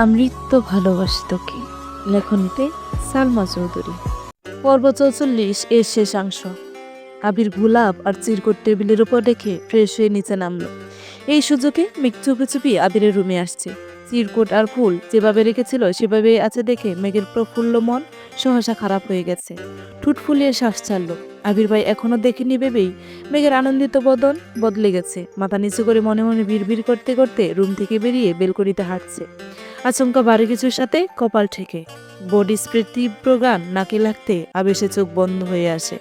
আমৃত্য ভালোবাসি তোকে। লেখনীতে সালমা চৌধুরী। পর্ব ৪৪ এর শেষাংশ। আবির গোলাপ আর চিরকুট টেবিলের উপর রেখে ফ্রেশ হয়ে নিচে নামলো। এই সুযোগে মেঘ চুপি চুপি আবিরের রুমে আসছে। চিরকুট আর ফুল যেভাবে রেখেছিল সেভাবে আছে দেখে মেঘের প্রফুল্ল মন সহসা খারাপ হয়ে গেছে। ঠোঁট ফুলিয়ে শ্বাস ছাড়ল। আবির ভাই এখনো দেখেনি ভেবেই মেঘের আনন্দিত বদন বদলে গেছে। মাথা নিচু করে মনে মনে বিড়বিড় করতে করতে রুম থেকে বেরিয়ে বেলকনিতে হাঁটছে। আচমকা ভারী কিছুর সাথে কপাল ঠেকে বডি স্প্রে তীব্র গান নাকে লাগতে আবেশে চোখ বন্ধ হয়ে আসে।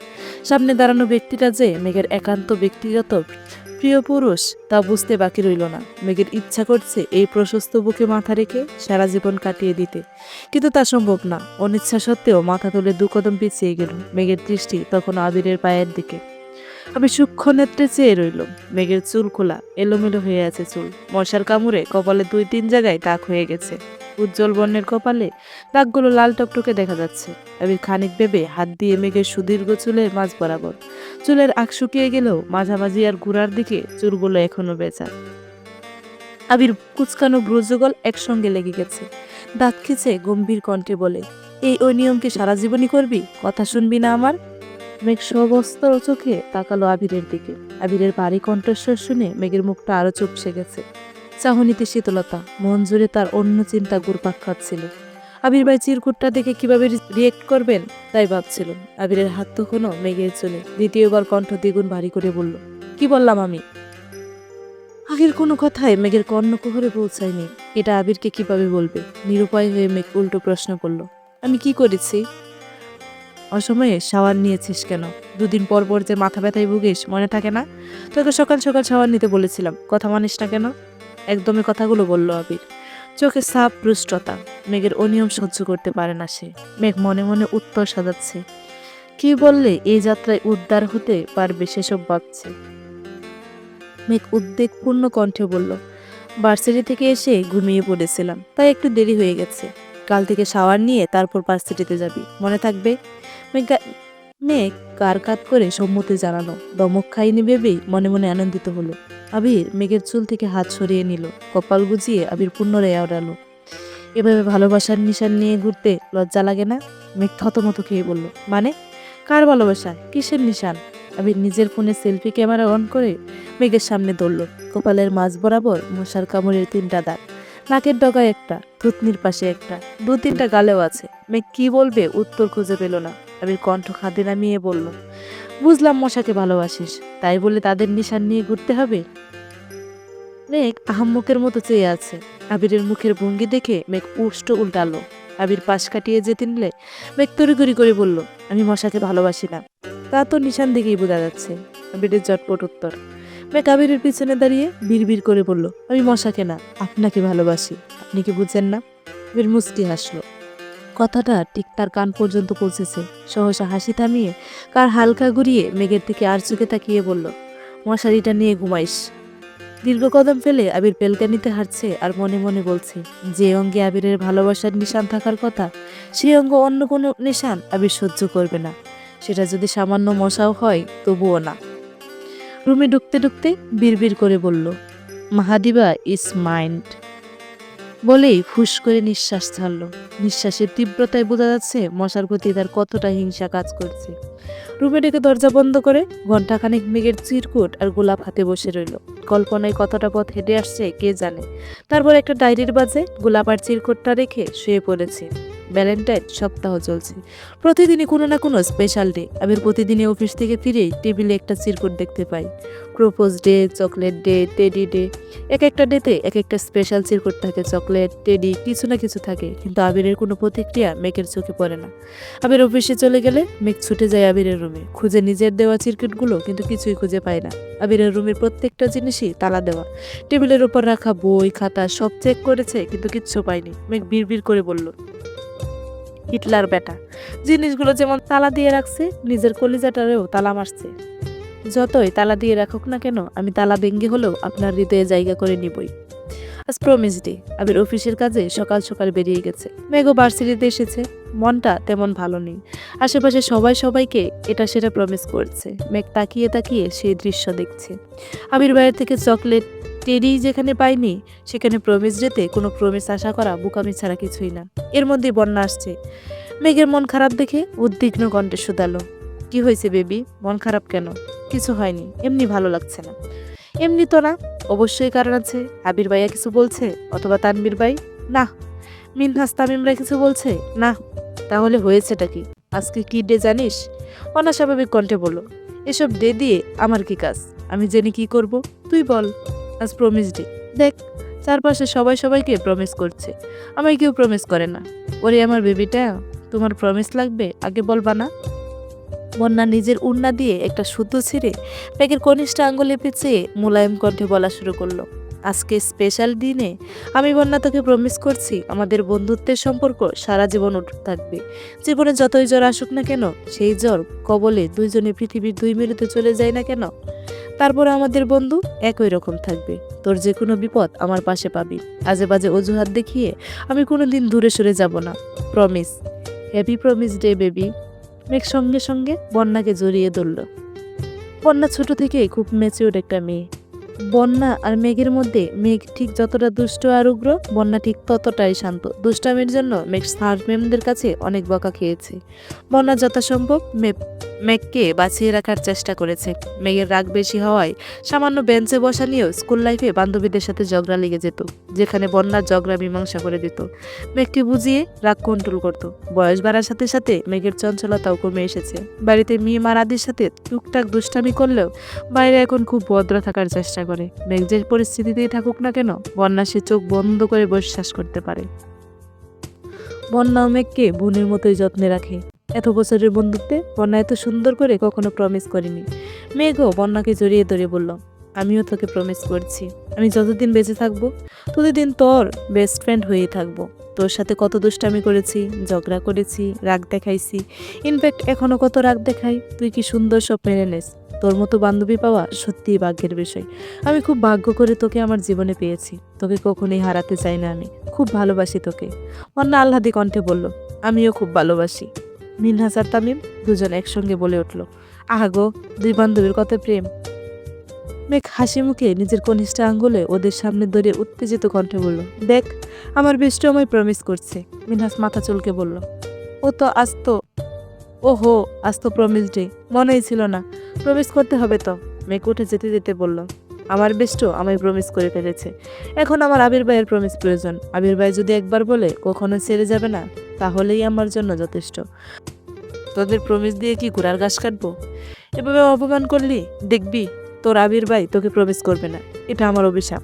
সামনে দাঁড়ানো ব্যক্তিটা যে মেঘের একান্ত ব্যক্তিগত প্রিয় পুরুষ তা বুঝতে বাকি রইল না। মেঘের ইচ্ছা করছে এই প্রশস্ত বুকে মাথা রেখে সারা জীবন কাটিয়ে দিতে, কিন্তু তা সম্ভব না। অনিচ্ছা সত্ত্বেও মাথা তুলে দু কদম পিছিয়ে গেল। মেঘের দৃষ্টি তখন আবিরের পায়ের দিকে। আমি সূক্ষ্ম নেত্রে চেয়ে রইল। মেঘের চুল খোলা, এলোমেলো হয়ে আছে চুল। মশার কামড়ে কপালে ২-৩ জায়গায় দাগ হয়ে গেছে। উজ্জ্বল বর্ণের কপালে দাগগুলো লাল টকটকে দেখা যাচ্ছে। আমি খানিক ভেবে হাত দিয়ে মেঘের সুদীর্ঘ চুলের মাঝ বরাবর। চুলের আঁক শুকিয়ে গেলেও মাঝামাঝি আর গোড়ার দিকে চুলগুলো এখনো বেঁচা। আবির কুচকানো ব্রুজগল একসঙ্গে লেগে গেছে। দাঁত খিচে গম্ভীর কণ্ঠে বলে, এই ওই নিয়মকে সারা জীবনই করবি? কথা শুনবি না আমার? মেঘ সবস্ত চোখে তাকালো আবিরের দিকে। আবিরের ভারী কণ্ঠস্বর শুনে মেঘের মুখটা আরো চুপসে গেছে। চাহনিতে শীতলতা, মন জুড়ে তার অন্য চিন্তা ঘুরপাক খাচ্ছিল। আবির ভাই চিরকুটটা দেখে কিভাবে রিয়েক্ট করবেন তাই ভাবছিল। আবিরের হাত তখনও মেঘের চলে। দ্বিতীয়বার কণ্ঠ দ্বিগুণ ভারী করে বলল, কি বললাম আমি? আগের কোনো কথায় মেঘের কর্ণকুহরে পৌঁছায়নি। এটা আবিরকে কিভাবে বলবে? নিরুপায় হয়ে মেঘ উল্টো প্রশ্ন করল, আমি কি করেছি? অসময়ে শাওয়ার নিয়েছিস কেন? ২ দিন পর পর যে মাথা ব্যথায় ভুগিস মনে থাকে না? তোকে সকাল সকাল শাওয়ার নিতে বলেছিলাম, কথা মানিস না কেন? একদমই কথাগুলো বলল আবির। চোখে সাপ রুষ্টতা। মেঘের অনিয়ম সহ্য করতে পারে না সে। মেঘ মনে মনে উত্তর সাজাচ্ছে। কি বললে এই যাত্রায় উদ্ধার হতে পারবে সেসব ভাবছে। মেঘ উদ্বেগপূর্ণ কণ্ঠে বলল, ভার্সিটি থেকে এসে ঘুমিয়ে পড়েছিলাম, তাই একটু দেরি হয়ে গেছে। কাল থেকে শাওয়ার নিয়ে তারপর ভার্সিটিতে যাবি, মনে থাকবে? মেঘ কার কাত করে সম্মতি জানালো। দমক খাইনি ভেবেই মনে মনে আনন্দিত হলো। আবির মেঘের চুল থেকে হাত সরিয়ে নিল। কপাল গুজিয়ে আবির পুনরায় আওড়ালো, এভাবে ভালোবাসার নিশান নিয়ে ঘুরতে লজ্জা লাগে না? মেঘ থতমত খেয়ে বলল, মানে? কার ভালোবাসা? কিসের নিশান? আবির নিজের ফোনে সেলফি ক্যামেরা অন করে মেঘের সামনে ধরল। কপালের মাঝ বরাবর মশার কামড়ের ৩টা দাগ, নাকের ডগায় একটা, থুতনির পাশে একটা, ২-৩টা গালেও আছে। মেঘ কি বলবে উত্তর খুঁজে পেল না। আবির কণ্ঠ খাদে নামিয়ে বলল, বুঝলাম মশাকে ভালোবাসিস, তাই বলে তাদের নিশান নিয়ে ঘুরতে হবে? মেঘ আহাম্মকের মতো চেয়ে আছে। আবিরের মুখের ভঙ্গি দেখে মেঘ উষ্ট উল্টালো। আবির পাশ কাটিয়ে যেতে নিলে মেঘ তড়িঘড়ি করে বলল, আমি মশাকে ভালোবাসি না। তা তো নিশান দেখেই বোঝা যাচ্ছে। আবিরের চটপট উত্তর। মেঘ আবিরের পিছনে দাঁড়িয়ে বিড়বিড় করে বলল, আমি মশাকে না, আপনাকে ভালোবাসি। আপনি কি বুঝছেন না? আবির মুচকি হাসলো। কথাটা ঠিক তার কান পর্যন্ত পৌঁছেছে। সহসা হাসি থামিয়ে কার হালকা ঘুরিয়ে মেঘের দিকে আর চোখে তাকিয়ে বলল, মশারিটা নিয়ে ঘুমাইস। দীর্ঘ কদম ফেলে আবির বেলকানিতে হাঁটছে আর মনে মনে বলছে, যে অঙ্গে আবিরের ভালোবাসার নিশান থাকার কথা সেই অঙ্গ অন্য কোনো নিশান আবির সহ্য করবে না। সেটা যদি সামান্য মশাও হয় তবুও না। রুমে ঢুকতে ঢুকতে বিড়বিড় করে বলল, মাহাদিবা ইজ মাইন্ড। বলেই ফুস করে নিঃশ্বাস ছাড়ল। নিঃশ্বাসের তীব্রতায় বোঝা যাচ্ছে মশার প্রতি তার কতটা হিংসা কাজ করছে। রুমে ডেকে দরজা বন্ধ করে ঘণ্টাখানেক মেঘের চিরকুট আর গোলাপ হাতে বসে রইল। কল্পনায় কতটা পথ হেঁটে আসছে কে জানে। তারপর একটা ডায়েরির বাজে গোলাপ আর চিরকুটটা রেখে শুয়ে পড়েছে। ভ্যালেন্টাইন সপ্তাহ চলছে। প্রতিদিনই কোনো না কোনো স্পেশাল ডে। আমি প্রতিদিনই অফিস থেকে ফিরেই টেবিলে একটা চিরকুট দেখতে পাই। Propose day, chocolate day, teddy day. এক একটা ডেতে এক একটা স্পেশাল চিরকুট থাকে, চকলেট, টেডি, কিছু না কিছু থাকে। কিন্তু আবিরের কোনো প্রতিক্রিয়া মেঘের চোখে পড়ে না। আবির অফিসে চলে গেলে মেঘ ছুটে যায় আবিরের রুমে। খুঁজে নিজের দেওয়া চিরকুটগুলো, কিন্তু কিছুই খুঁজে পায় না। আবিরের রুমের প্রত্যেকটা জিনিসই তালা দেওয়া। টেবিলের উপর রাখা বই খাতা সব চেক করেছে, কিন্তু কিচ্ছু পায়নি। মেঘ বিড়বিড় করে বলল, হিটলার বেটা, জিনিসগুলো যেমন তালা দিয়ে রাখছে নিজের কলিজাটারেও তালা মারছে। যতই তালা দিয়ে রাখুক না কেন, আমি তালা ভেঙ্গে হলেও আপনার হৃদয়ে জায়গা করে নিবই। আজ প্রমিস ডে। আবির অফিসের কাজে সকাল সকাল বেরিয়ে গেছে। মেঘও ভার্সিটিতে এসেছে। মনটা তেমন ভালো নেই। আশেপাশে সবাই সবাইকে এটা সেটা প্রমিস করছে। মেঘ তাকিয়ে তাকিয়ে সেই দৃশ্য দেখছে। আবির বাইরে থেকে চকলেট, টেরি যেখানে পাইনি সেখানে প্রমিস ডেতে কোনো প্রমিস আশা করা বোকামি ছাড়া কিছুই না। এর মধ্যে বন্যা আসছে। মেঘের মন খারাপ দেখে উদ্বিগ্ন কণ্ঠে শুধালো, কি হয়েছে বেবি, মন খারাপ কেন? কিছু হয়নি, এমনি ভালো লাগছে না। এমনি তো না, অবশ্যই কারণ আছে। আবির ভাইয়া কিছু বলছে? অথবা তানবীর ভাই? না। মিনহাস তামিমরা কিছু বলছে? না। তাহলে হয়েছেটা কি? আজকে কি ডে জানিস? অনাস্বাভাবিক কণ্ঠে বলল, এসব ডে দিয়ে আমার কি কাজ? আমি জেনে কি করব? তুই বল। আজ প্রমিস ডে। দেখ, চারপাশে সবাই সবাইকে প্রমিস করছে, আমায় কেউ প্রমিস করে না। ওরে আমার বেবিটা, তোমার প্রমিস লাগবে, আগে বলবা না? বন্যা নিজের উন্না দিয়ে একটা সুতো ছিঁড়ে প্যাকের কনিষ্ঠ আঙ্গুলে পেঁচিয়ে মোলায়েম কণ্ঠে বলা শুরু করলো, আজকে স্পেশাল দিনে আমি বন্যা তোকে প্রমিস করছি আমাদের বন্ধুত্বের সম্পর্ক সারা জীবন অটুট থাকবে। জীবনে যতই জ্বর আসুক না কেন, সেই জ্বর কবলে দুইজনে পৃথিবীর দুই মেরুতে চলে যায় না কেন, তারপরে আমাদের বন্ধু একই রকম থাকবে। তোর যে কোনো বিপদ আমার পাশে পাবি। আজে বাজে অজুহাত দেখিয়ে আমি কোনোদিন দূরে সরে যাব না। Promise. Happy promise day baby. মেঘ সঙ্গে সঙ্গে বন্যাকে জড়িয়ে ধরল। বন্যা ছোট থেকে খুব ম্যাচিওর একটা মেয়ে। বন্যা আর মেঘের মধ্যে মেঘ ঠিক যতটা দুষ্ট আর উগ্র, বন্যা ঠিক ততটাই শান্ত। দুষ্টামির জন্য মেঘ স্যার ম্যামদের কাছে অনেক বকা খেয়েছে। বন্যা যথাসম্ভব মেঘকে বাঁচিয়ে রাখার চেষ্টা করেছে। মেঘের রাগ বেশি হওয়ায় সামান্য বেঞ্চে বসা নিয়েও স্কুল লাইফে বান্ধবীদের সাথে ঝগড়া লেগে যেত, যেখানে বন্যার ঝগড়া মীমাংসা করে দিত। মেঘকে বুঝিয়ে রাগ কন্ট্রোল করত। বয়স বাড়ার সাথে সাথে মেঘের চঞ্চলতাও কমে এসেছে। বাড়িতে মিম আর আদির সাথে টুকটাক দুষ্টামি করলেও বাইরে এখন খুব ভদ্র থাকার চেষ্টা করে। মেঘ যে পরিস্থিতিতেই থাকুক না কেন, বন্যা সে চোখ বন্ধ করে বিশ্বাস করতে পারে। বন্যাও মেঘকে বোনের মতোই যত্নে রাখে। এত বছরের বন্ধুত্বে বন্যা এত সুন্দর করে কখনো প্রমিস করিনি। মেঘও বন্যাকে জড়িয়ে ধরে বলল, আমিও তোকে প্রমিস করছি, আমি যতদিন বেঁচে থাকবো ততদিন তোর বেস্ট ফ্রেন্ড হয়েই থাকবো। তোর সাথে কত দুষ্টামি করেছি, ঝগড়া করেছি, রাগ দেখাইছি, ইনফ্যাক্ট এখনো কত রাগ দেখাই, তুই কি সুন্দর সব মেনে নেস। তোর মতো বান্ধবী পাওয়া সত্যিই ভাগ্যের বিষয়। আমি খুব ভাগ্য করে তোকে আমার জীবনে পেয়েছি। তোকে কখনোই হারাতে চাই না, আমি খুব ভালোবাসি তোকে। অন্য আহ্লাদি কণ্ঠে বলল, আমিও খুব ভালোবাসি। মিনহাস আর তামিম দুজন একসঙ্গে বলে উঠল, আহা গো, দুই বান্ধবীর কত প্রেম। মেঘ হাসি মুখে নিজের কনিষ্ঠ আঙ্গুলে ওদের সামনে ধরে উত্তেজিত কণ্ঠে বলল, দেখ, আমার বেস্টু আমায় প্রমিস করছে। মিনহাস মাথা চুলকে বলল, ও তো ওহো, আজ তো প্রমিস ডে, মনেই ছিল না। প্রমিস করতে হবে তো। মেঘ উঠে যেতে যেতে বলল, আমার বেস্টু আমায় প্রমিস করে ফেলেছে। এখন আমার আবির ভাইয়ের প্রমিস প্রয়োজন। আবির ভাই যদি একবার বলে কখনো ছেড়ে যাবে না, তাহলেই আমার জন্য যথেষ্ট। তোদের প্রমিস দিয়ে কি ঘোড়ার ঘাস কাটবো? এভাবে অপমান করলি, দেখবি তোর আবির ভাই তোকে প্রমিস করবে না। এটা আমার অভিশাপ।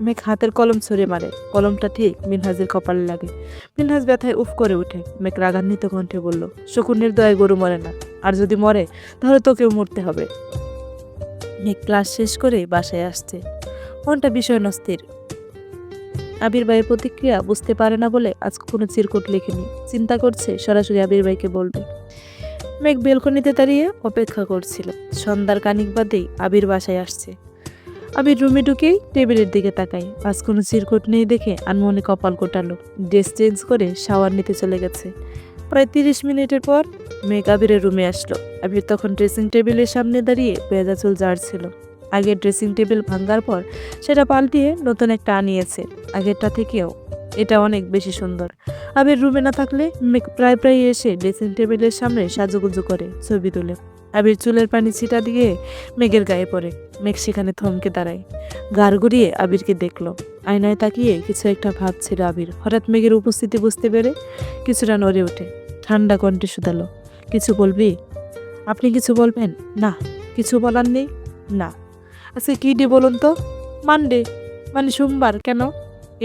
মেঘ হাতের কলম ছড়িয়ে মারে, কলমটা ঠিক মিনহাজের কপালে লাগে। মিনহাজ ব্যথায় উফ করে উঠে। মেঘ রাগান্বিত কণ্ঠে বলল, শকুনের দয়ায় গরু মরে না, আর যদি মরে তাহলে তোকেও মরতে হবে। মেঘ ক্লাস শেষ করে বাসায় আসছে, মনটা বিষয় অস্থির। আবির ভাইয়ের প্রতিক্রিয়া বুঝতে পারে না বলে আজ কোনো চিরকুট লেখেনি। চিন্তা করছে সরাসরি আবির ভাইকে বলবে। মেঘ বেলকনিতে দাঁড়িয়ে অপেক্ষা করছিল। সন্ধ্যার কানিক বাদেই আবির বাসায় আসছে। আবির রুমে ঢুকেই টেবিলের দিকে তাকাই। আজ কোনো চিরকুট নেই দেখে আনমনে কপাল কোটালো। ড্রেস চেঞ্জ করে শাওয়ার নিতে চলে গেছে। প্রায় 30 মিনিটের পর মেঘ আবিরের রুমে আসলো। আবির তখন ড্রেসিং টেবিলের সামনে দাঁড়িয়ে ভেজা চুল ঝাড়ছিল। আগের ড্রেসিং টেবিল ভাঙার পর সেটা পাল্টিয়ে নতুন একটা আনিয়েছে। আগেরটা থেকেও এটা অনেক বেশি সুন্দর। আবির রুমে না থাকলে মেঘ প্রায় প্রায় এসে ড্রেসিং টেবিলের সামনে সাজুগুজু করে ছবি তুলে। আবির চুলের পানি ছিটা দিয়ে মেঘের গায়ে পড়ে। মেঘ সেখানে থমকে দাঁড়ায়, গাড় গড়িয়ে আবিরকে দেখলো। আয়নায় তাকিয়ে কিছু একটা ভাবছিল আবির। হঠাৎ মেঘের উপস্থিতি বুঝতে পেরে কিছুটা নড়ে ওঠে। ঠান্ডা কণ্ঠে শুধালো, কিছু বলবি? আপনি কিছু বলবেন? না। কিছু বলার নেই? না। আচ্ছা কি ডে বলুন তো? মানডে, মানে সোমবার। কেন?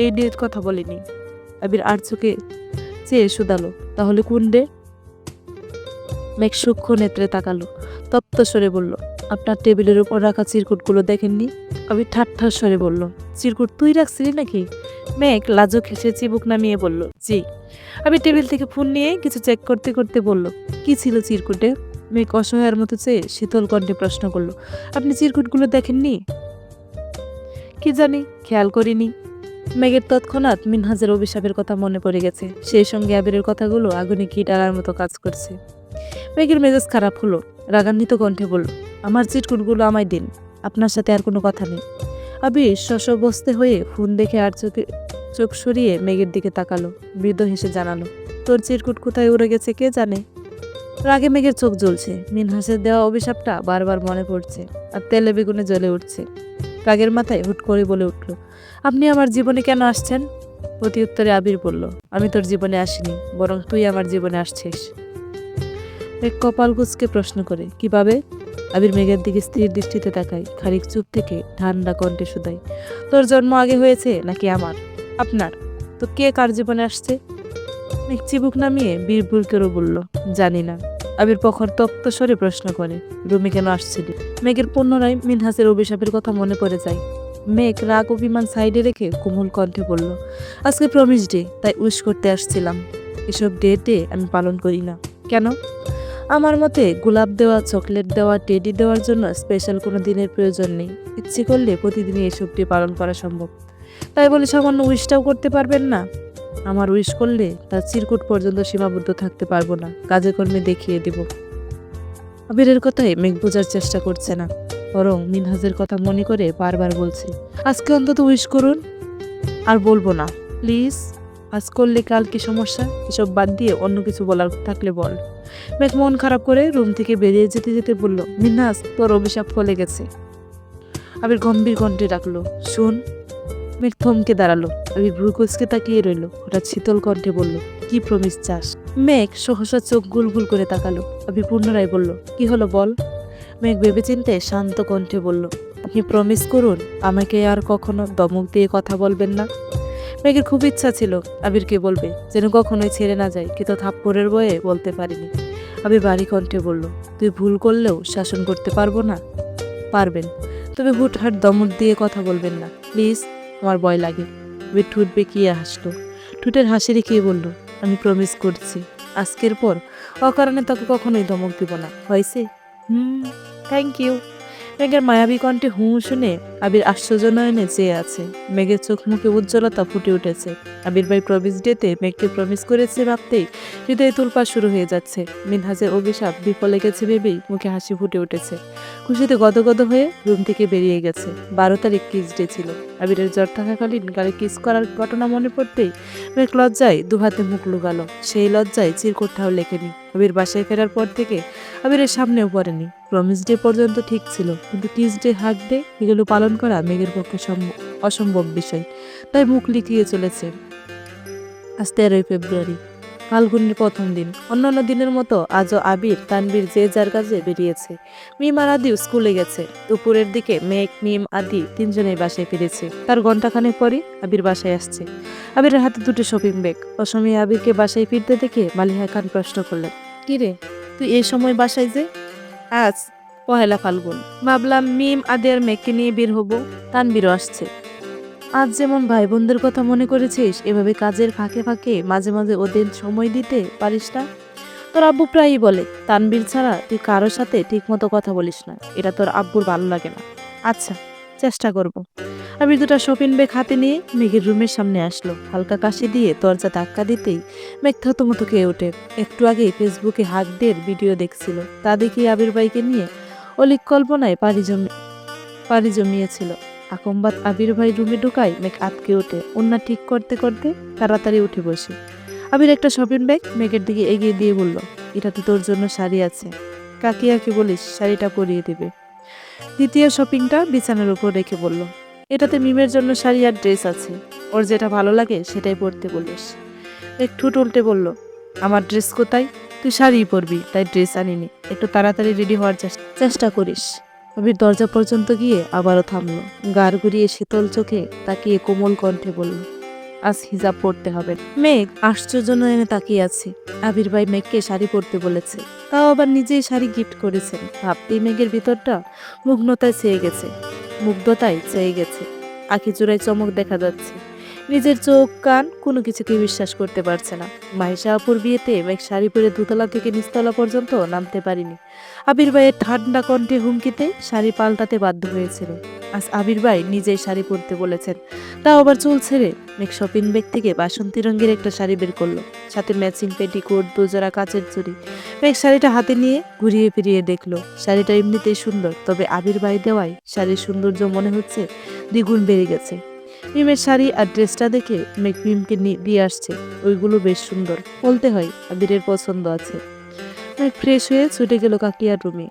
এই ডের কথা বলিনি। আবির আর চোখে চেয়ে শুধালো, তাহলে কোন ডে? মেঘ সূক্ষ্ম নেত্রে তাকালো, তপ্ত স্বরে বলল, আপনার টেবিলের উপর রাখা চিরকুটগুলো দেখেননি? আবির ঠাট্টার স্বরে বলল, চিরকুট তুই রাখছিলি নাকি? মেঘ লাজুক হেসে চিবুক নামিয়ে বলল, জি। আবির টেবিল থেকে ফোন নিয়ে কিছু চেক করতে করতে বলল, কি ছিল চিরকুটে? মেঘ অসহায়ের মতো চেয়ে শীতল কণ্ঠে প্রশ্ন করল, আপনি চিরকুটগুলো দেখেননি? কি জানি, খেয়াল করিনি। মেঘের তৎক্ষণাৎ মিনহাজের অভিশাপের কথা মনে পড়ে গেছে। সেই সঙ্গে আবিরের কথাগুলো আগুনে ঘি ঢালার মতো কাজ করছে। মেঘের মেজাজ খারাপ হলো। রাগান্বিত কণ্ঠে বলল, আমার চিরকুটগুলো আমায় দিন, আপনার সাথে আর কোনো কথা নেই। আবির শশব্যস্ত হয়ে ফোন দেখে আর চোখ সরিয়ে মেঘের দিকে তাকালো। মৃদু হেসে জানালো, তোর চিরকুট কোথায় উড়ে গেছে কে জানে। রাগে মেঘের চোখ জ্বলছে। মিনহাসের দেওয়া অভিশাপটা বারবার মনে পড়ছে আর তেলে বেগুনে জ্বলে উঠছে। রাগের মাথায় হুট করে বলে উঠল, আপনি আমার জীবনে কেন আসছেন? প্রতি উত্তরে আবির বলল, আমি তোর জীবনে আসিনি, বরং তুই আমার জীবনে আসছিস। মেঘ কপাল কুঁচকে প্রশ্ন করে, কিভাবে? আবির মেঘের দিকে স্থির দৃষ্টিতে তাকায়, খানিক চুপ থেকে ঠান্ডা কণ্ঠে শুধায়, তোর জন্ম আগে হয়েছে নাকি আমার? আপনার। তো কে কার জীবনে আসছে? মেঘ চিবুক নামিয়ে বিড়বিড় করে বলল, জানি না। আবির প্রখর তপ্ত স্বরে প্রশ্ন করে, রুমে কেন আসছিলি? মেঘের পুনরায় মিনহাসের অভিশাপের কথা মনে পড়ে যায়। মেঘ রাগ অভিমান সাইডে রেখে কোমল কণ্ঠে বলল, আজকে প্রমিস ডে, তাই উইশ করতে আসছিলাম। এসব ডেটে আমি পালন করি না। কেন? আমার মতে গোলাপ দেওয়া, চকলেট দেওয়া, টেডি দেওয়ার জন্য স্পেশাল কোনো দিনের প্রয়োজন নেই। ইচ্ছে করলে প্রতিদিনই এসব ডে পালন করা সম্ভব। তাই বলে সামান্য উইশটাও করতে পারবেন না? আমার উইশ করলে তার চিরকুট পর্যন্ত সীমাবদ্ধ থাকতে পারবো না, কাজে কর্মে দেখিয়ে দেব। আবিরের কথায় মেঘ বোঝার চেষ্টা করছে না, বরং মিনহাজের কথা মনে করে বারবার বলছে, আজকে অন্তত উইশ করুন। আর বলবো না, প্লিজ। আজ করলে কাল কি সমস্যা? এসব বাদ দিয়ে অন্য কিছু বলার থাকলে বল। মেঘ মন খারাপ করে রুম থেকে বেরিয়ে যেতে যেতে বলল, মিনহাজ, তোর অভিশাপ ফলে গেছে। আবির গম্ভীর কণ্ঠে ডাকলো, শুন। মেঘ থমকে দাঁড়ালো। আবির ভ্রু কুঁচকে তাকিয়ে রইল। হঠাৎ শীতল কণ্ঠে বলল, কি প্রমিস চাস? মেঘ সহসা চোখ গুলগুল করে তাকালো। আবির পুনরায় বলল, কি হলো বল। মেঘ ভেবেচিন্তে শান্ত কণ্ঠে বলল, আপনি প্রমিস করুন আমাকে আর কখনো ধমক দিয়ে কথা বলবেন না। মেঘের খুব ইচ্ছা ছিল আবিরকে বলবে, যেন কখনোই ছেড়ে না যায়, কিন্তু থাপ্পড়ের বয়ে বলতে পারিনি। আবির ভারী কণ্ঠে বলল, তুই ভুল করলেও শাসন করতে পারবো না? পারবেন, তবে হুটহাট ধমক দিয়ে কথা বলবেন না প্লিজ, আমার ভয় লাগে। আবির ঠোঁট বেঁকিয়ে হাসলো। ঠোঁটের হাসি রেখে বলল, আমি প্রমিস করছি আজকের পর অকারণে তাকে কখনোই ধমক দিব না, হয়েছে? Thank you. মেঘের মায়াবী কণ্ঠে শুনে আবির আশ্চর্য নয়নে চেয়ে আছে। মেঘের চোখ মুখে উজ্জ্বলতা ফুটে উঠেছে। আবির ভাই প্রমিস ডেতে মেঘকে প্রমিস করেছে ভাবতেই হৃদয়ে তোলপাড় শুরু হয়ে যাচ্ছে। মিনহাজের অভিশাপ বিফলে গেছে ভেবেই মুখে হাসি ফুটে উঠেছে। খুশিতে গদগদ হয়ে রুম থেকে বেরিয়ে গেছে। 12 তারিখ কিস ডে ছিল। আবিরের জ্বর থাকাকালীন গালে কিস করার ঘটনা মনে পড়তেই মেঘ লজ্জায় দুহাতে মুখ লুগালো। সেই লজ্জায় চিরকুটটাও লেখেনি। আবির বাসায় ফেরার পর থেকে আবিরের সামনেও পড়েনি। প্রমিস ডে পর্যন্ত ঠিক ছিল, কিন্তু কিস ডে, হাগ ডে এগুলো পালন করা মেঘের পক্ষে অসম্ভব বিষয়। তাই মুখ লিখিয়ে চলেছে। আজ 13 ফেব্রুয়ারি, ফাল্গুনের প্রথম দিন। অন্যান্য দিনের মতো আজও আবির, তানবীর যে যার কাজে বেরিয়েছে। মিম আর আদিও স্কুলে গেছে। দুপুরের দিকে মেঘ, মিম, আদি তিনজনেই বাসায় ফিরেছে। তার ঘণ্টাখানেক পরই আবির বাসায় আসছে। আবিরের হাতে দুটো শপিং ব্যাগ। অসময়ে আবিরকে বাসায় ফিরতে দেখে মালিহা খান প্রশ্ন করলেন, কিরে তুই এই সময় বাসায় যে? আজ 1 ফাল্গুন, ভাবলাম মিম, আদি আর মেঘকে নিয়ে বের হবো, তানবীরও আসছে। আজ যেমন ভাই বোনদের কথা মনে করেছিস, এভাবে কাজের ফাঁকে ফাঁকে মাঝে মাঝে ওদের সময় দিতে পারিস না? তোর আব্বু প্রায়ই বলে, তানবীর ছাড়া তুই কারোর সাথে ঠিক মতো কথা বলিস না, এটা তোর আব্বুর ভালো লাগে না। আচ্ছা, চেষ্টা করব। আমি দুটা শপিং ব্যাগ হাতে নিয়ে মেঘের রুমের সামনে আসলো। হালকা কাশি দিয়ে দরজা ধাক্কা দিতেই মেঘ থতমত খেয়ে ওঠে। একটু আগে ফেসবুকে হাক দের ভিডিও দেখছিল, তা দেখি আবির ভাইকে নিয়ে অলিক কল্পনায় পাড়ি জমিয়েছিল। আকম্বাদ আবির ভাই রুমে ঢুকায় মেঘ আটকে ওঠে। ওন্না ঠিক করতে করতে তাড়াতাড়ি উঠে বসে। আবির একটা শপিং ব্যাগ মেঘের দিকে এগিয়ে দিয়ে বলল, এটাতে তোর জন্য শাড়ি আছে, কাকিয়াকে বলিস শাড়িটা পরিয়ে দেবে। দ্বিতীয় শপিংটা বিছানার উপর রেখে বলল, এটাতে মিমের জন্য শাড়ি আর ড্রেস আছে, ওর যেটা ভালো লাগে সেটাই পরতে বলিস। মেঘ ঠোঁট উল্টে বলল, আমার ড্রেস কোথায়? তুই শাড়িই পরবি, তাই ড্রেস আনিনি, একটু তাড়াতাড়ি রেডি হওয়ার চেষ্টা করিস। আবির দরজা পর্যন্ত গিয়ে আবারও থামলো। গাড় ঘুরিয়ে শীতল চোখে তাকিয়ে কোমল কণ্ঠে বলল, আজ হিজাব পড়তে হবে। মেঘ আশ্চর্য নয়নে তাকিয়ে আছে। আবির ভাই মেঘকে শাড়ি পরতে বলেছে, তাও আবার নিজেই শাড়ি গিফট করেছেন। ভাবতেই মেঘের ভিতরটা মুগ্ধতায় চেয়ে গেছে। আঁখি চূড়ায় চমক দেখা যাচ্ছে। নিজের চোখ কান কোনো কিছুকে বিশ্বাস করতে পারছে না। মাইশা আপুর বিয়েতে মেঘ শাড়ি পরে দোতলা থেকে নিচতলা পর্যন্ত নামতে পারিনি। আবির ভাইয়ের ঠান্ডা কণ্ঠে হুমকিতে শাড়ি পাল্টাতে বাধ্য হয়েছিল। আজ আবির ভাই নিজেই শাড়ি পরতে বলেছেন, তাও আবার চুল ছেড়ে। মেঘ শপিং ব্যাগ থেকে বাসন্তী রঙের একটা শাড়ি বের করলো, সাথে ম্যাচিং পেটিকোট, দুজোড়া কাচের চুড়ি। মেঘ শাড়িটা হাতে নিয়ে ঘুরিয়ে ফিরিয়ে দেখলো। শাড়িটা এমনিতেই সুন্দর, তবে আবির ভাই দেওয়ায় শাড়ির সৌন্দর্য মনে হচ্ছে দ্বিগুণ বেড়ে গেছে। মিমের শাড়ি আর ড্রেসটা দেখে মেঘ মিমকে দিয়ে আসছে, ওইগুলো বেশ সুন্দর, বলতে হয় আবিরের পছন্দ আছে। মেঘ ফ্রেশ হয়ে ছুটে গেল কাকিয়ার রুমে।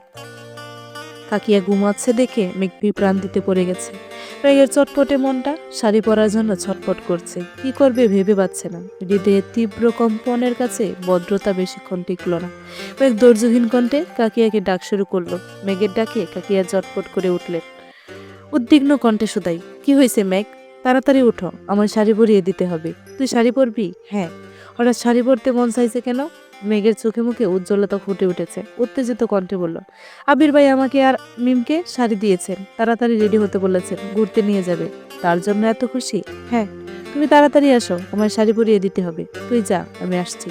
কাকিয়া ঘুমাচ্ছে দেখে মেঘ প্রান্তিতে পড়ে গেছে। মেঘের চটপটে মনটা শাড়ি পরার জন্য ছটপট করছে, কি করবে ভেবে পাচ্ছে না। হৃদয়ের তীব্র কম্পনের কাছে ভদ্রতা বেশিক্ষণ টিকল না। মেঘ ধৈর্যহীন কণ্ঠে কাকিয়াকে ডাক শুরু করলো। মেঘের ডাকে কাকিয়া চটপট করে উঠলেন, উদ্বিগ্ন কণ্ঠে শুধাই, কি হয়েছে মেঘ? তাড়াতাড়ি উঠো, আমার শাড়ি পরিয়ে দিতে হবে। তুই শাড়ি পরবি? হ্যাঁ। হঠাৎ শাড়ি পরতে মন চাইছে কেন? মেঘের চোখে মুখে উজ্জ্বলতা ফুটে উঠেছে, উত্তেজিত কণ্ঠে বলল, আবির ভাই আমাকে আর মিমকে শাড়ি দিয়েছেন, তাড়াতাড়ি রেডি হতে বলেছেন, ঘুরতে নিয়ে যাবে, তার জন্য এত খুশি? হ্যাঁ। তুমি তাড়াতাড়ি আসো, আমার শাড়ি পরিয়ে দিতে হবে। তুই যা, আমি আসছি।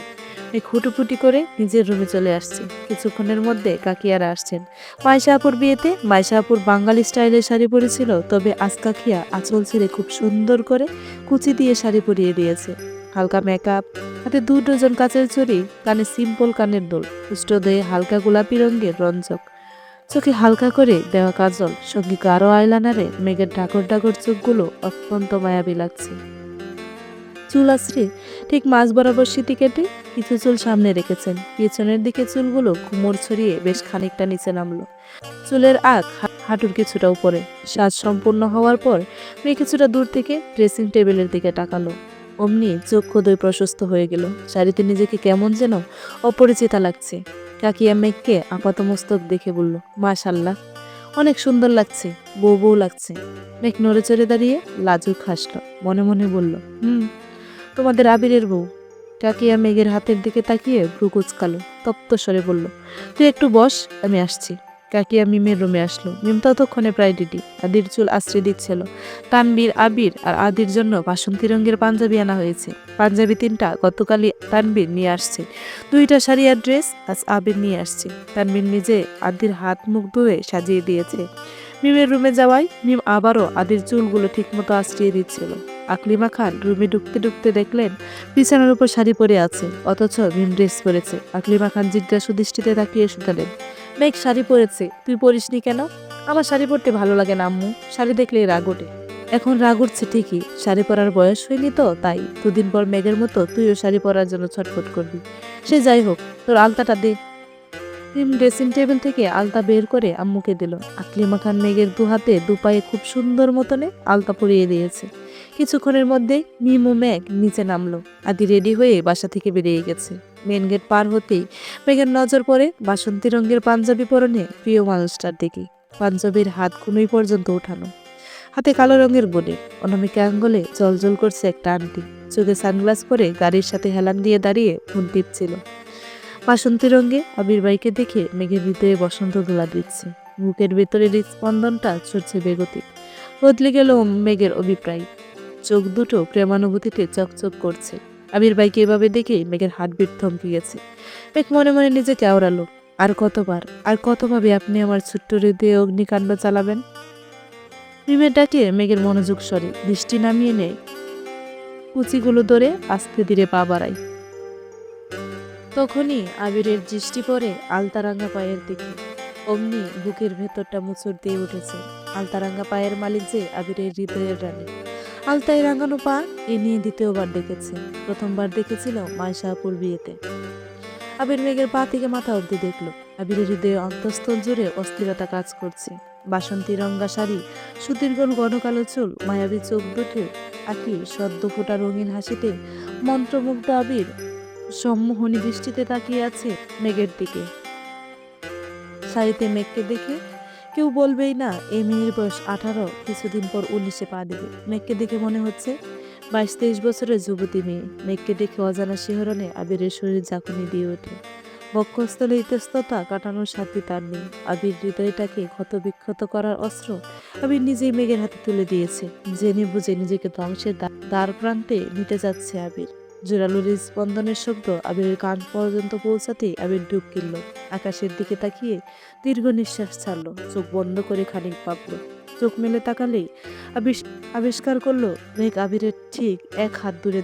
মেঘ হুটুপুটি করে নিজের রুমে চলে আসছে। কিছুক্ষণের মধ্যে কাকিয়ারা আসছেন। মাইশা আপুর বিয়েতে মাইশা আপুর বাঙালি স্টাইলের শাড়ি পরেছিল, তবে আজ কাকিয়া আঁচল ছেড়ে খুব সুন্দর করে কুচি দিয়ে শাড়ি পরিয়ে দিয়েছে। হালকা মেকআপ, হাতে 2 ডজন কাচের চুড়ি, কানে সিম্পল কানের দুল, উষ্ঠদেহে হালকা গোলাপি রঙের রঞ্জক, চোখে হালকা করে দেওয়া কাজল, সঙ্গে গাঢ় আইলাইনারে মেঘের ডাগর ডাগর চোখগুলো অত্যন্ত মায়াবী লাগছে। চুল আছড়ে ঠিক মাঝ বরাবর সিঁথি কেটে কিছু চুল সামনে রেখেছেন, পিছনের দিকে চুলগুলো ঘুমর ছড়িয়ে বেশ খানিকটা নিচে নামলো। চুলের আগ হাঁটুর কিছুটা উপরে। সাজ সম্পূর্ণ হওয়ার পর মেয়ে কিছুটা দূর থেকে ড্রেসিং টেবিলের দিকে তাকালো। অমনি চোখ খোদই প্রশস্ত হয়ে গেল। শাড়িতে নিজেকে কেমন যেন অপরিচিতা লাগছে। কাকিয়া মেঘকে আপাতমস্তক দেখে বলল, মাশাল্লাহ, অনেক সুন্দর লাগছে, বউ বউ লাগছে। মেঘ নড়ে চড়ে দাঁড়িয়ে লাজুক হাসলো, মনে মনে বলল, তোমাদের আবিরের বউ। কাকিয়া মেঘের হাতের দিকে তাকিয়ে ভ্রু কুচকালো, তপ্ত স্বরে বলল, তুই একটু বস, আমি আসছি। কাকিয়া মিমের রুমে আসলো। মিম ততক্ষণে প্রায় রেডি। আদির চুল আশ্রে দিচ্ছিল। তানবীর, আবির আর আদির জন্য বাসন্তী রঙের পাঞ্জাবি আনা হয়েছে। পাঞ্জাবি 3টা গতকালই তানবীর নিয়ে আসছে। 2টা শাড়ি আর ড্রেস আজ আবির নিয়ে আসছে। তানবীর নিজে আদির হাত মুখ ধুয়ে সাজিয়ে দিয়েছে। মিমের রুমে যাওয়ায় মিম আবারও আদির চুলগুলো ঠিকমতো আশ্রিয়ে দিচ্ছিল। আকলিমা খান রুমে ঢুকতে ঢুকতে দেখলেন বিছানার উপর শাড়ি পরে আছে, অথচ মিম ড্রেস পরেছে। আকলিমা খান জিজ্ঞাসু দৃষ্টিতে তাকিয়ে শুধালেন, মেঘ শাড়ি পরেছে, তুই পরিসনি কেন? আমার শাড়ি পরতে ভালো লাগে না আম্মু, শাড়ি দেখলেই রাগ ওঠে। এখন রাগ উঠছে ঠিকই, শাড়ি পরার বয়স হয়নি তো, তাই। দুদিন পর মেঘের মতো তুইও শাড়ি পরার জন্য ছটফট করবি। সে যাই হোক, তোর আলতাটা দে। মিম ড্রেসিং টেবিল থেকে আলতা বের করে আম্মুকে দিল। আকলিমা খান মেঘের 2 হাতে 2 পায়ে খুব সুন্দর মতনে আলতা পরিয়ে দিয়েছে। কিছুক্ষণের মধ্যেই মিম ও মেঘ নিচে নামলো। আদি রেডি হয়ে বাসা থেকে বেরিয়ে গেছে। মেন গেট পার হতেই মেঘের নজর পড়ে বাসন্তী রঙের পাঞ্জাবি পরনে প্রিয় মানুষটার দিকে। পাঞ্জাবির হাত কুনুই পর্যন্ত উঠানো, হাতে কালো রঙের বনে, অনামিকা আঙ্গুলে জলজল করছে একটা আংটি। চোখে সানগ্লাস পরে গাড়ির সাথে হেলান দিয়ে দাঁড়িয়ে ফোন টিপছিল। বাসন্তী রঙে আবির ভাইকে দেখে মেঘের হৃদয়ে বসন্ত দোলা দিচ্ছে। বুকের ভেতরের স্পন্দনটা ছুটছে বেগতিক। বদলে গেল মেঘের অভিপ্রায়। চোখ দুটো প্রেমানুভূতিতে চকচক করছে। আবির ভাইকে এভাবে দেখে মেঘের হার্টবিট থমকে গেছে। মেঘ মনে মনে নিজেকে আওড়ালো, আর কতভাবে আপনি আমার ছোট্ট হৃদয়ে অগ্নিকাণ্ড চালাবেন? মিমের ডাকে মেঘের মনোযোগ সরে, দৃষ্টি নামিয়ে নেয়, কুচিগুলো ধরে আস্তে ধীরে পা বাড়ায়। তখনই আবিরের দৃষ্টি পড়ে আলতারাঙ্গা পায়ের দিকে। অমনি বুকের ভেতরটা মুচড় দিয়ে উঠেছে। আলতারাঙ্গা পায়ের মালিক যে আবিরের হৃদয়ের রানী। আলতায় রাঙানো পা এ নিয়ে দ্বিতীয়বার দেখেছে। প্রথমবার দেখেছিল মাইশা আপুর বিয়েতে। আবির মেঘের পা থেকে মাথা অবধি দেখলো। আবিরের হৃদয়ে অন্তঃস্থল জুড়ে অস্থিরতা কাজ করছে। বাসন্তী রঙ্গা শাড়ি, সুদীর্ঘ ঘন কালো চুল, মায়াবী চোখ দুটো, আঁকি সদ্য ফোটা রঙিন হাসিতে মন্ত্রমুগ্ধ আবির সম্মোহনী দৃষ্টিতে তাকিয়ে আছে মেঘের দিকে। শাড়িতে মেঘকে দেখে কেউ বলবেই না এই মেয়ের বয়স 18, কিছুদিন পর 19-এ পা দেবে। মেঘকে দেখে মনে হচ্ছে 22-23 বছরের যুবতী মেয়ে। মেঘকে দেখে অজানা শিহরণে আবিরের শরীর ঝাঁকুনি দিয়ে ওঠে। বক্ষস্থলে ইতস্ততা কাটানোর সাথে তার নেই। আবির হৃদয়টাকে ক্ষতবিক্ষত করার অস্ত্র আবির নিজেই মেঘের হাতে তুলে দিয়েছে। জেনে বুঝে নিজেকে ধ্বংসের দ্বার প্রান্তে নিতে যাচ্ছে আবির। জোরালো হৃদস্পন্দনের শব্দ আবিরের কান পর্যন্ত পৌঁছাতেই আবির ডুব কিনল। আকাশের দিকে তাকিয়ে দীর্ঘ নিঃশ্বাস ছাড়লো। চোখ বন্ধ করে খানিক ভাবলো। চোখ মেলে তাকালেই আবিষ্কার করলো মেঘ আবিরের ঠিক এক হাত দূরে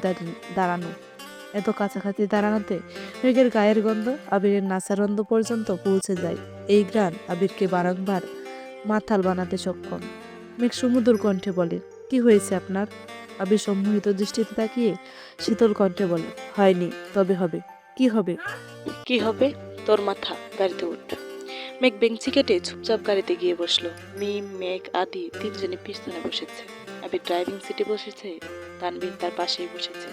দাঁড়ানো। এত কাছাকাছি দাঁড়ানোতে মেঘের গায়ের গন্ধ আবিরের নাসারন্ধ পর্যন্ত পৌঁছে যায়। এই ঘ্রাণ আবিরকে বারংবার মাতাল বানাতে সক্ষম। মেঘ সুমধুর কণ্ঠে বলে, কি হয়েছে আপনার? আবির সম্মোহিত দৃষ্টিতে তাকিয়ে শীতল কণ্ঠে বলে, হয়নি, তবে হবে। কি হবে? কি হবে? তোর মাথা, গাড়িতে উঠ। মেঘ বেঞ্চি কেটে চুপচাপ গাড়িতে গিয়ে বসলো। মিম, মেঘ, আদি তিনজনে পিছনে বসেছে। আবির ড্রাইভিং সিটে বসেছে, তানভীর তার পাশেই বসেছে।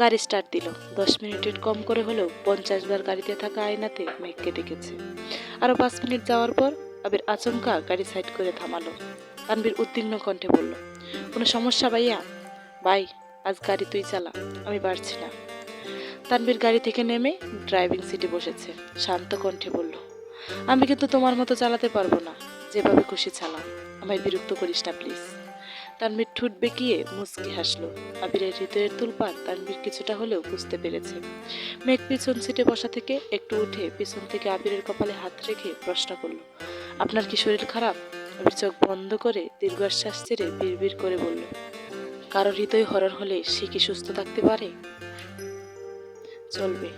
গাড়ি স্টার্ট দিল। 10 মিনিটের কম করে হলেও 50 বার গাড়িতে থাকা আয়নাতে মেঘকে দেখেছে। আরো 5 মিনিট যাওয়ার পর আবির আচমকা গাড়ি সাইড করে থামালো। তানভীর উদ্বিগ্ন কণ্ঠে বলল, কোনো সমস্যা ভাইয়া? ভাই, আজ গাড়ি তুই চালা, আমি পারছি না। তানভীর গাড়ি থেকে নেমে ড্রাইভিং সিটে বসেছে। শান্ত কণ্ঠে বলল, আমি কিন্তু তোমার মতো চালাতে পারবো না, যেভাবে খুশি চালাও, আমায় বিরক্ত করিস না প্লিজ। তানভীর ঠোঁট বেঁকিয়ে মুচকি হাসলো। আবিরের হৃদয়ের তুলপাত তানভীর কিছুটা হলেও বুঝতে পেরেছে। মেঘ পিছন সিটে বসা থেকে একটু উঠে পিছন থেকে আবিরের কপালে হাত রেখে প্রশ্ন করলো, আপনার কি শরীর খারাপ? আবির চোখ বন্ধ করে দীর্ঘশ্বাস ছেড়ে বিড়বিড় করে বলল, কারোর হৃদয় হরণ হলে সে কি সুস্থ থাকতে পারে? চলবে।